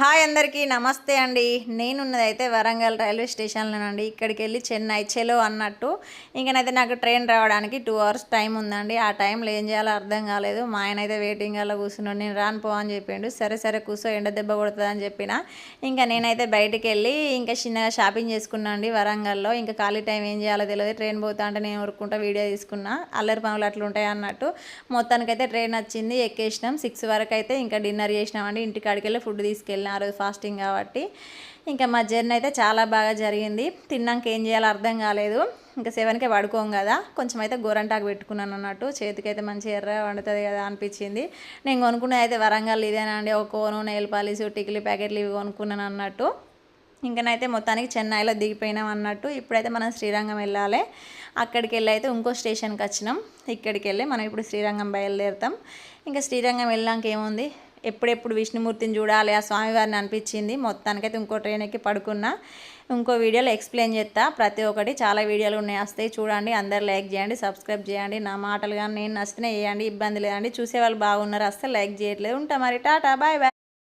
Hi అందరికీ నమస్తే అండి. నేనున్నదైతే వరంగల్ రైల్వే స్టేషన్లోనండి. ఇక్కడికి వెళ్ళి చెన్నై చెలో అన్నట్టు. ఇంకనైతే నాకు ట్రైన్ రావడానికి 2 అవర్స్ టైం ఉందండి. ఆ టైంలో ఏం చేయాలో అర్థం కాలేదు. మా ఆయన అయితే వెయిటింగ్ హాల్లో కూర్చున్నాడు. నేను రాను పో అని చెప్పిండు. సరే సరే కూర్చో, ఎండ దెబ్బ కొడుతుంది అని చెప్పిన. ఇంకా నేనైతే బయటికి వెళ్ళి ఇంకా చిన్నగా షాపింగ్ చేసుకున్నా అండి వరంగల్లో. ఇంకా ఖాళీ టైం ఏం చేయాలో తెలియదు. ట్రైన్ పోతా అంటే నేను ఊరుకుంటా వీడియో తీసుకున్నా. అల్లరి పనులు అట్లా ఉంటాయి అన్నట్టు. మొత్తానికైతే ట్రైన్ వచ్చింది, ఎక్కేసినాం. 6 వరకు అయితే ఇంకా డిన్నర్ చేసినామండి. ఇంటికాడికి వెళ్ళి ఫుడ్ తీసుకెళ్ళిన. ఆ రోజు ఫాస్టింగ్ కాబట్టి ఇంకా మా జర్నీ అయితే చాలా బాగా జరిగింది. తిన్నాక ఏం చేయాలో అర్థం కాలేదు. ఇంకా 7కే పడుకోం కదా, కొంచెం అయితే గోరంటాకు పెట్టుకున్నాను అన్నట్టు. చేతికైతే మంచి ఎర్ర వండుతుంది కదా అనిపించింది. నేను కొనుక్కున్నది అయితే వరంగల్ ఇదేనండి. ఒక కోను, నెయిల్ పాలిష్, టిక్లీ ప్యాకెట్లు ఇవి కొనుక్కున్నాను అన్నట్టు. ఇంకనైతే మొత్తానికి చెన్నైలో దిగిపోయినాం అన్నట్టు. ఇప్పుడైతే మనం శ్రీరంగం వెళ్ళాలి. అక్కడికి వెళ్ళి అయితే ఇంకో స్టేషన్కి వచ్చినాం. ఇక్కడికి వెళ్ళి మనం ఇప్పుడు శ్రీరంగం బయలుదేరుతాం. ఇంకా శ్రీరంగం వెళ్ళాక ఏముంది, ఎప్పుడెప్పుడు విష్ణుమూర్తిని చూడాలి ఆ స్వామివారిని అనిపించింది. మొత్తానికైతే ఇంకో ట్రైన్ ఎక్కి పడుకున్నా. ఇంకో వీడియోలో ఎక్స్ప్లెయిన్ చేస్తా ప్రతి ఒక్కటి. చాలా వీడియోలు ఉన్నాయి, వస్తాయి చూడండి. అందరు లైక్ చేయండి, సబ్స్క్రైబ్ చేయండి. నా మాటలు కానీ నేను నచ్చితే వేయండి, ఇబ్బంది లేదండి. చూసేవాళ్ళు బాగున్నారు, అస్సలు లైక్ చేయట్లేదు. ఉంటా మరి, టాటా, బాయ్ బాయ్.